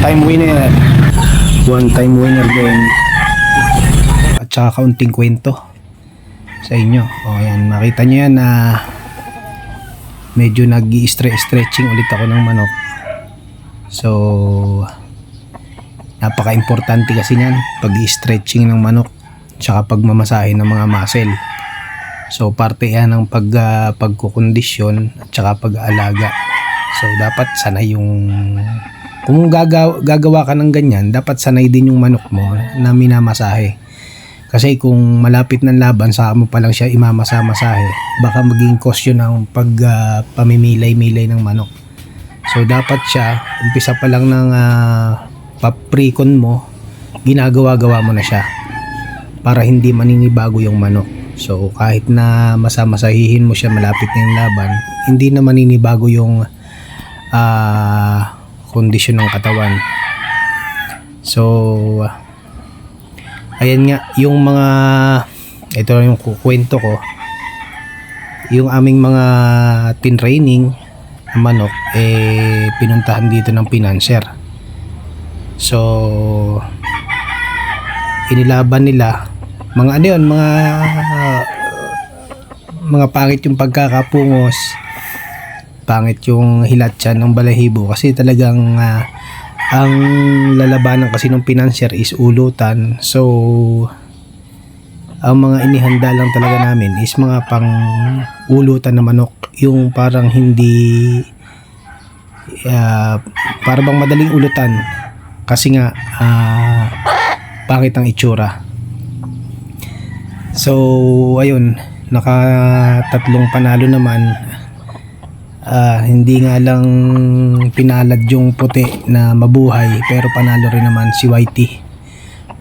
time winner. One time winner din. At saka kaunting kwento sa inyo. O yan, makita nyo yan na medyo nag-i-stretching ulit ako ng manok. So napaka-importante kasi niyan pag i-stretching ng manok tsaka pagmamasahe ng mga muscle. So parte yan ng pagkukondisyon at saka pag-aalaga. So dapat sanay yung kung gagawa ka ng ganyan, dapat sanay din yung manok mo na minamasahe. Kasi kung malapit ng laban, saka mo pa lang siya imamasa-masahe, baka maging cause yun ng pamimilay-milay ng manok. So dapat siya, umpisa pa lang ng paprikon mo, ginagawa-gawa mo na siya para hindi maninibago yung manok. So kahit na masamasahihin mo siya malapit na yung laban, hindi na maninibago yung kondisyon ng katawan. So ayan nga yung mga, ito lang yung kukwento ko, yung aming mga tinraining na manok pinuntahan dito ng financier. So inilaban nila mga ano yun, mga pangit yung pagkakapungos, pangit yung hilatsan ng balahibo kasi talagang ang lalabanan kasi ng financier is ulutan. So ang mga inihanda lang talaga namin is mga pang ulutan na manok, yung parang hindi para bang madaling ulutan kasi nga pangit ang itsura. So ayun, nakatatlong panalo naman. Hindi nga lang pinalad yung puti na mabuhay, pero panalo rin naman si Whitey.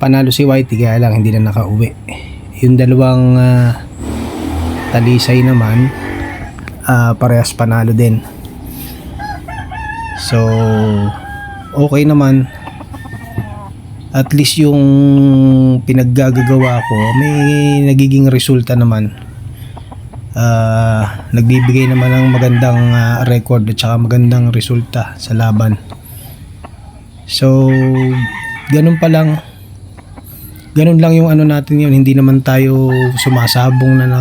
Panalo si Whitey kaya lang hindi na nakauwi. Yung dalawang talisay naman parehas panalo din. So okay naman, at least yung pinaggagawa ko may nagiging resulta naman. Nagbibigay naman ng magandang record at saka magandang resulta sa laban. So ganun pa lang, ganun lang yung ano natin yun. Hindi naman tayo sumasabong na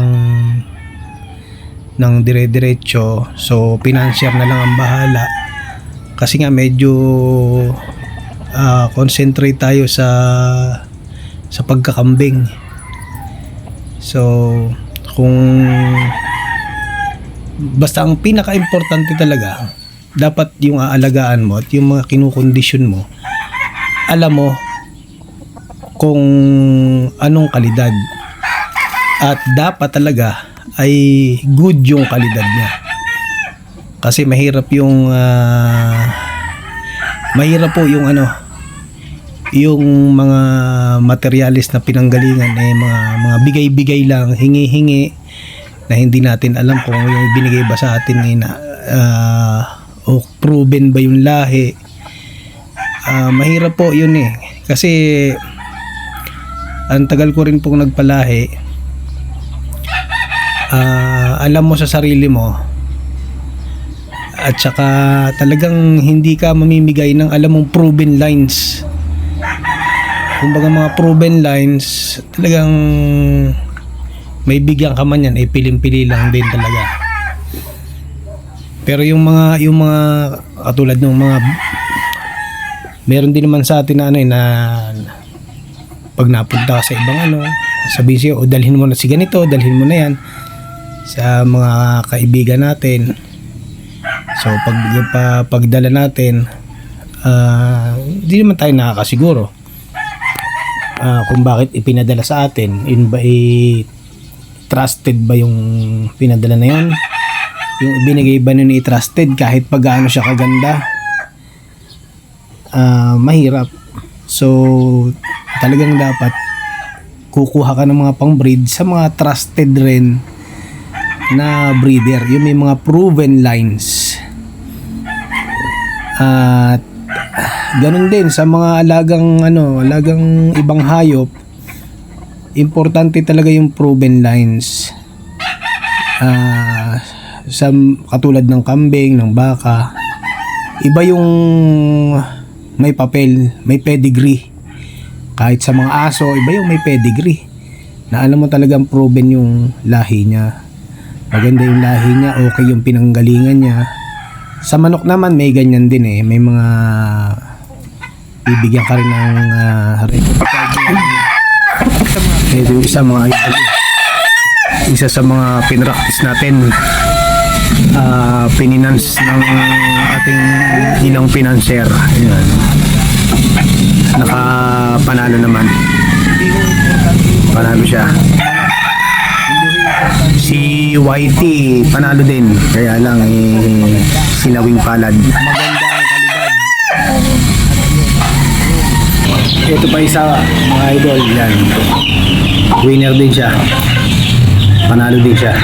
ng dire-diretso. So financier na lang ang bahala kasi nga medyo concentrate tayo sa pagkakambing. So kung basta ang pinaka-importante talaga, dapat yung aalagaan mo at yung mga kinukondisyon mo, alam mo kung anong kalidad, at dapat talaga ay good yung kalidad niya. Kasi mahirap po yung yung mga materialis na pinanggalingan mga bigay-bigay lang, hingi-hingi na hindi natin alam kung yung binigay ba sa atin o proven ba yung lahi. Mahirap po yun kasi ang tagal ko rin pong nagpalahi. Alam mo sa sarili mo, at saka talagang hindi ka mamimigay ng alam mong proven lines. Kumbaga mga proven lines, talagang may bigyan ka man yan, pilim-pili lang din talaga. Pero yung mga katulad ng mga, meron din naman sa atin na pag napunta ka sa ibang sabihin siya, o dalhin mo na si ganito, dalhin mo na yan sa mga kaibigan natin. So pagdala natin, hindi naman tayo nakakasiguro kung bakit ipinadala sa atin. Yun ba trusted ba yung pinadala na yun? Yung binigay ba nun trusted kahit pag gaano siya kaganda? Mahirap. So talagang dapat kukuha ka ng mga pang breed sa mga trusted rin na breeder, yung may mga proven lines. At ganun din sa mga alagang ibang hayop, importante talaga yung proven lines. Sa katulad ng kambing, ng baka, iba yung may papel, may pedigree. Kahit sa mga aso, iba yung may pedigree. Na alam mo talagang proven yung lahi niya. Maganda yung lahi niya, okay yung pinanggalingan niya. Sa manok naman, may ganyan din eh. May mga bibigyan ka rin ng record card. Ito yung isa sa mga pinractice natin. Pininance ng ating ilang financier. Ayan. Nakapanalo naman. Panalo siya. Si YT panalo din. Kaya lang sinawing palad. Maganda ang kalidad. Ito pa isa, mga idol. Yan. Winner din siya. Panalo din siya.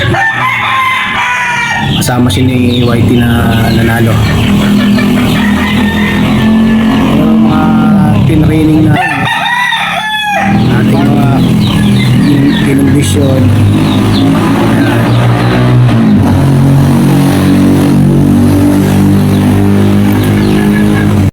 Kasama siya ni YT na nanalo. Yung mga tinraining na ating mga kinondisyon,